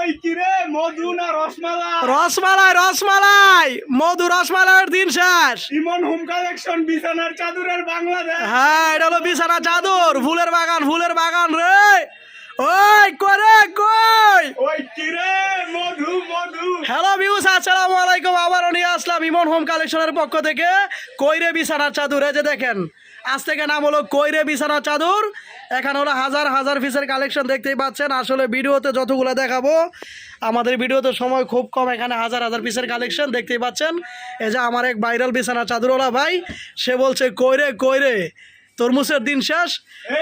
ওই কিরে মধু না রসমালাই? রসমালাই রসমালাই মধু রসমালাইয়ের দিন শেষ। ইমন হোম কালেকশন বিছানার চাদরের বাংলাদেশ। হ্যাঁ, এটা হলো বিছানা চাদর, ফুলের বাগান রে। ওই করে কই ওই কিরে মধু মধু। হ্যালো ভিউস, আসসালামু আলাইকুম। আবারও নিয়ে আসলাম ইমন হোম কালেকশনের পক্ষ থেকে কইরে বিছানার চাদর। এই যে দেখেন, আজ থেকে নাম হলো কইরে বিছানার চাদর। এখানে হলো হাজার হাজার পিসের কালেকশন দেখতেই পাচ্ছেন। আসলে ভিডিওতে যতগুলো দেখাবো, আমাদের ভিডিওতে সময় খুব কম। এখানে হাজার হাজার পিসের কালেকশন দেখতেই পাচ্ছেন। এই যে আমার এক ভাইরাল বিছানার চাদরওয়ালা ভাই, সে বলছে কইরে কইরে তরমুজের দিন শেষ,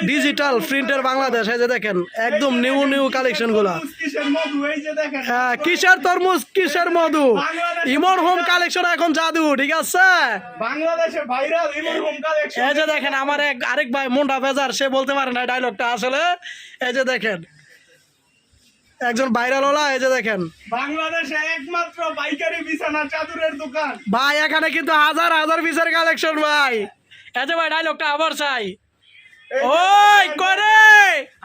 ডিজিটাল প্রিন্টের বাংলাদেশ। এই যে দেখেন, একদম নিউ কালেকশন গুলা। কিসের মধু? এই যে দেখেন, হ্যাঁ, কিসের তরমুজ কিসের মধু, ইমন হোম কালেকশন এখন জাদু। ঠিক আছে, বাংলাদেশে ভাইরাল ইমন হোম কালেকশন। এই যে দেখেন, আমার আরেক ভাই মুন্ডা বেজার, সে বলতে পারে না ডায়লগটা আসলে। এই যে দেখেন, একজন ভাইরাল ওলা। এই যে দেখেন, বাংলাদেশে একমাত্র পাইকারি বিছানা চাদরের দোকান ভাই এখানে কিন্তু হাজার হাজার পিসের কালেকশন ভাই। এই যে ভাই ডায়লগটা আবার চাই। ওই করে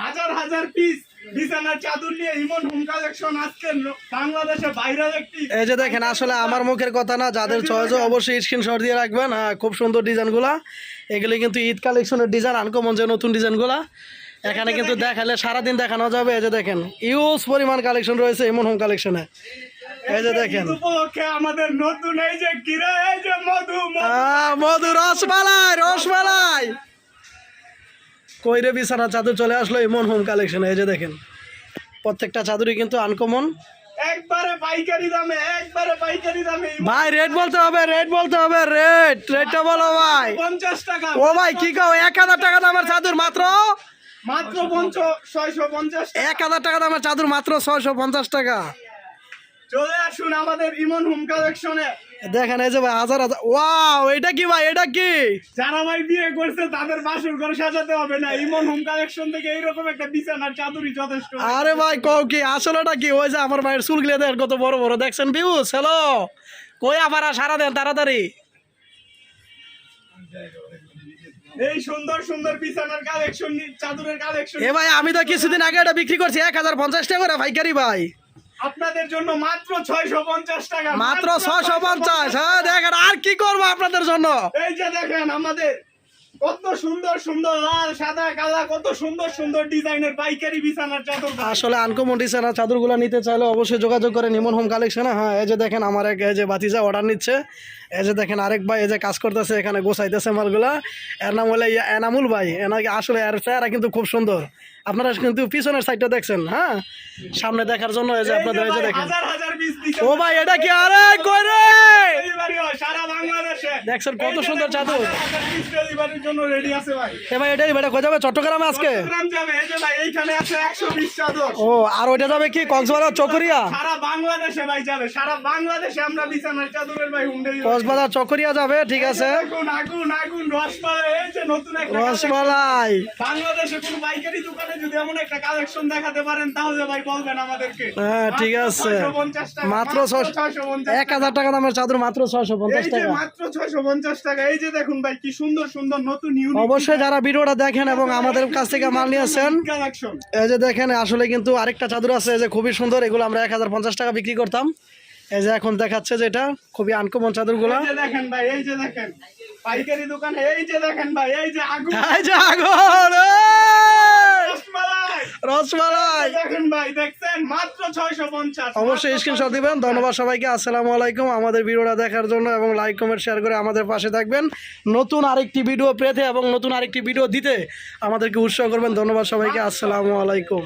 হাজার হাজার পিস বিছানার চাদর নিয়ে ইমন হোম কালেকশন আজকে বাংলাদেশে ভাইরাল একটি। এই যে দেখেন, আসলে আমার মুখের কথা না, যাদের চয়েস অবশ্যই স্ক্রিনশট দিয়ে রাখবেন। হ্যাঁ, খুব সুন্দর ডিজাইনগুলা। এগুলি কিন্তু ঈদ কালেকশনের ডিজাইন, আনকমন যে নতুন ডিজাইনগুলা। এখানে কিন্তু দেখালে সারাদিন দেখানো যাবে। এই যে দেখেন, ইউজ পরিমাণ কালেকশন রয়েছে ইমন হোম কালেকশনে। এই যে দেখেন, উপলক্ষে আমাদের নতুন এই যে কিরে, এই যে মধু মধু রসমালাই কইরে বিছানা চাদর চলে আসলো ইমন হোম কালেকশনে। এই যে দেখেন, প্রত্যেকটা চাদরই কিন্তু আনকমন। একবারে পাইকারি দামে ভাই রেট বলতে হবে, রেটটা বলো ভাই। 50 টাকা। ও ভাই কি কও, 1000 টাকা দামের চাদর মাত্র 650। 1000 টাকা দামের চাদর মাত্র 650 টাকা। চলে আসুন আমাদের ইমন হোম কালেকশনে। দেখেন, এই যে ভাই হাজার হাজার। ওয়াও, এটা কি ভাই, এটা কি? যারা ভাই বিয়ে করছে তাদের বাসর ঘর সাজাতে হবে না, ইমন হোম কালেকশন থেকে এইরকম একটা বিছানার চাদরই যথেষ্ট। আরে ভাই কও কি, আসলেটা কি? ওই যে আমার ভাইয়ের চুলগুলো দেখেন কত বড় বড়, দেখছেন ভিউজ? হ্যালো, কই আপারা সারা দেন তাড়াতাড়ি। এই সুন্দর সুন্দর বিছানার কালেকশন, চাদরের কালেকশন। এ ভাই, আমি তো কিছুদিন আগে এটা বিক্রি করছি 1050 টাকা করে পাইকারি ভাই। আপনাদের জন্য মাত্র 650 টাকা। মাত্র 650। হ্যাঁ দেখেন, আর কি করবো আপনাদের জন্য। এই যে দেখেন, আমাদের কত সুন্দর সুন্দর লাল সাদা কালা, কত সুন্দর সুন্দর ডিজাইনের পাইকারি বিছানার চাদর। আসলে আনকমন ডিজাইনের চাদরগুলো নিতে চাইলে অবশ্যই যোগাযোগ করেন ইমন হোম কালেকশনে। হ্যাঁ, এই যে দেখেন, আমার এক এই যে বাতিজা অর্ডার নিচ্ছে। এই যে দেখেন, আরেক ভাই এই যে কাজ করতেছে, এখানে গোছাইতেছে মালগুলা। এর নাম হলে এনামুল ভাই। এনাকে আসলে এর চেহারা কিন্তু খুব সুন্দর। আপনারা কিন্তু পিছনের সাইডটা দেখছেন। হ্যাঁ, সামনে দেখার জন্য এই যে আপনাদের এই যে দেখেন। ও ভাই, এটা কি? আরে কইরে সারা বাংলাদেশে দেখছেন কত সুন্দর চাদর। ডেলিভারির জন্য রেডি আছে ভাই। এ ভাই, এটাই বেটা কই যাবে? চট্টগ্রামে আজকে চট্টগ্রাম যাবে। এই যে ভাই, এইখানে আছে 120 চাদর। ও, আর ওইটা যাবে কি কক্সবাজার চকরিয়া? সারা বাংলাদেশে ভাই যাবে, সারা বাংলাদেশে আমরা বিছানার চাদরের ভাই হোম ডেলিভারি। কক্সবাজার চকরিয়া যাবে। ঠিক আছে, আগুন রসমালাই। এই যে নতুন একটা রসমালাই। বাংলাদেশে কোন পাইকারি দোকানে যদি এমন একটা কালেকশন দেখাতে পারেন তাহলে ভাই বলবেন আমাদেরকে। হ্যাঁ, ঠিক আছে, মাত্র 1000 টাকা দামের চাদর মাত্র 650 এই যে টাকা। মাত্র 650 টাকা। এই যে দেখুন ভাই, কি সুন্দর সুন্দর নতুন অবশ্যই যারা ভিডিওটা দেখেন এবং আমাদের কাছ থেকে মাল নিয়েছেন, কালেকশন। এই যে দেখেন, আসলে কিন্তু আরেকটা চাদর আছে এই যে খুবই সুন্দর। এগুলো আমরা 1050 টাকা বিক্রি করতাম। এই যে এখন দেখাচ্ছে যে এটা খুবই আনকমন চাদরগুলো। এই যে দেখেন ভাই, এই যে দেখেন পাইকারি দোকানে। এই যে দেখেন ভাই, এই যে আগুন রসমালাই। দেখেন ভাই, দেখছেন মাত্র 650। অবশ্যই স্ক্রিনশট দিবেন। ধন্যবাদ সবাইকে, আসসালামু আলাইকুম। আমাদের ভিডিওটা দেখার জন্য এবং লাইক কমেন্ট শেয়ার করে আমাদের পাশে থাকবেন। নতুন আরেকটি ভিডিও পেতে এবং নতুন আরেকটি ভিডিও দিতে আমাদেরকে উৎসাহ করবেন। ধন্যবাদ সবাইকে, আসসালামু আলাইকুম।